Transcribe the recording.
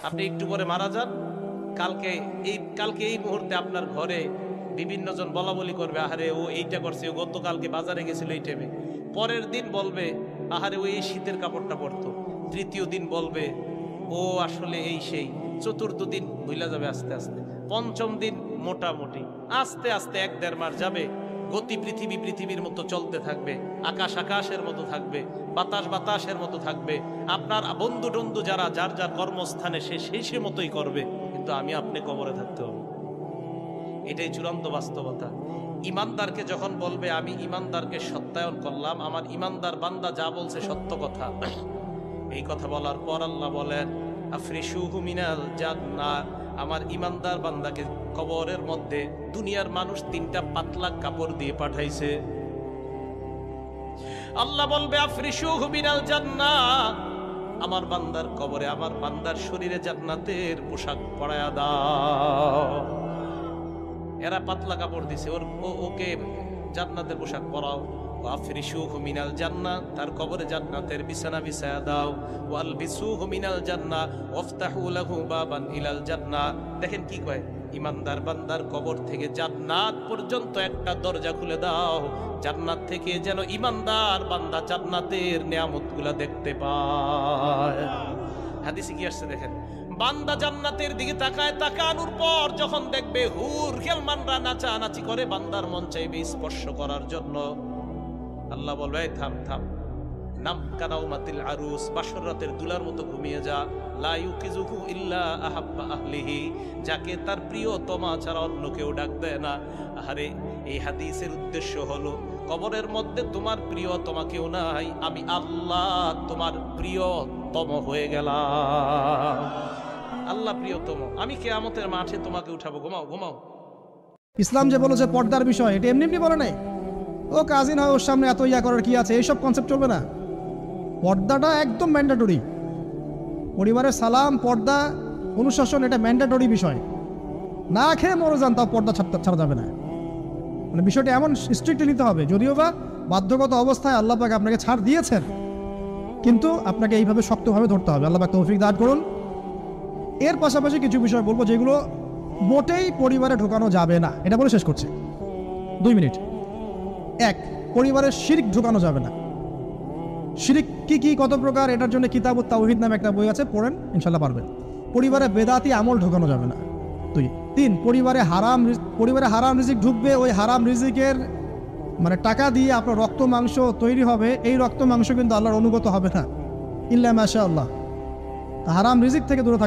আপনি একটু পরে মারা যান, কালকে এই মুহূর্তে আপনার ঘরে বিভিন্ন জন বলা বলি করবে, আহারে ও এইটা করছে, ও গতকালকে বাজারে গেছিল এই টাইমে। পরের দিন বলবে, আহারে ও এই শীতের কাপড়টা পরতো। তৃতীয় দিন বলবে, ও আসলে এই সেই। চতুর্থ দিন ভুলা যাবে আস্তে আস্তে। পঞ্চম দিন মোটামুটি, আস্তে আস্তে 1-1.5 মাস যাবে। গতি পৃথিবীর মতো চলতে থাকবে, আকাশ আকাশের মতো থাকবে, বাতাস বাতাসের মতো থাকবে। আপনার বন্ধু টন্ধু যারা যার যার কর্মস্থানে সে মতোই করবে, কিন্তু আমি আপনি কবরে থাকতে হবে। এটাই চূড়ান্ত বাস্তবতা। ইমানদারকে যখন বলবে আমি ইমানদারকে সত্যায়ন করলাম, আমার ইমানদার বান্দা যা বলছে সত্য কথা, এই কথা বলার পর আল্লাহ বলেন আফরিশুহু মিনাল জান্নাহ, আমার ইমানদার বান্দাকে কবরের মধ্যে দুনিয়ার মানুষ 3টা পাতলা কাপড় দিয়ে পাঠাইছে। আল্লাহ বলবে আফরিশুহু মিনাল জান্নাহ, আমার বান্দার কবরে আমার বান্দার শরীরে জান্নাতের পোশাক পরায়া দাও। এরা পাতলা কাপড় দিছে, ওকে জান্নাতের পোশাক পরাও। আফরিশুহু মিনাল জান্নাহ, তার কবরে জান্নাতের বিছানা বিছায়া দাও। ওয়ালবিসুহু মিনাল জান্নাহ ওয়াফতাহু লাহু বাবান ইলাল জান্নাহ। দেখেন কি কয়, ইমানদার বান্দার কবর থেকে জান্নাত পর্যন্ত একটা দরজা খুলে দাও, জান্নাত থেকে যেন ইমানদার বান্দা জান্নাতের নিয়ামতগুলো দেখতে পায়। হাদিসে কি আসছে দেখেন, বান্দা জান্নাতের দিকে তাকায়, তাকানোর পর যখন দেখবে হুর খেলমানরা নাচানাচি করে, বান্দার মন চাইবে স্পর্শ করার জন্য। আল্লাহ বলবে থাম থাম, নাম কানাউমাতিল আরুস, বাসর রাতের দুলার মতো ঘুমিয়ে যা। লা ইউকিজুহু ইল্লা আহাব্বা আহলিহি, যাকে তার প্রিয়তমা ছাড়া অন্য কেউ ডাক দেয় না। আরে এই হাদিসের উদ্দেশ্য হলো, কবরের মধ্যে তোমার প্রিয়তমা কেউ নাই, আমি আল্লাহ তোমার প্রিয়তম হয়ে গেলাম। আল্লাহ প্রিয়তম, আমি কিয়ামতের মাঠে তোমাকে উঠাবো। ঘুমাও ঘুমাও। ইসলাম যে বলেছে পর্দার বিষয়, এটা এমনি এমনি বলে নাই। ও কাজিন হয়, ওর সামনে এত ইয়া করার কি আছে, এইসব কনসেপ্ট চলবে না। পর্দাটা একদম ম্যান্ডেটরি। পরিবারের সালাম, পর্দা, অনুশাসন, এটা ম্যান্ডেটরি বিষয়। না খেয়ে মরে যান, তাও পর্দা ছাড়া যাবে না। মানে বিষয়টা এমন স্ট্রিক্টলি নিতে হবে। যদিও বা বাধ্যগত অবস্থায় আল্লাহ পাক আপনাকে ছাড় দিয়েছেন, কিন্তু আপনাকে এইভাবে শক্তভাবে ধরতে হবে। আল্লাহ পাক তৌফিক দান করুন। এর পাশাপাশি কিছু বিষয় বলবো যেগুলো মোটেই পরিবারে ঢোকানো যাবে না, এটা বলে শেষ করছি। 2 মিনিট। 1, পরিবারের শিরক ঢোকানো যাবে না। শিরক কি কত প্রকার, এটার জন্য কিতাবুত তাওহীদ নামে একটা বই আছে, পড়েন, ইনশাল্লাহ পারবেন। পরিবারে বেদাতি আমল ঢোকানো যাবে না। 2, 3, পরিবারে হারাম রিজিক ঢুকবে। ওই হারাম রিজিকের মানে টাকা দিয়ে আপনার রক্ত মাংস তৈরি হবে, এই রক্ত মাংস কিন্তু আল্লাহর অনুগত হবে না, ইল্লা মাশাআল্লাহ। হারাম রিজিক থেকে দূরে থাকবে।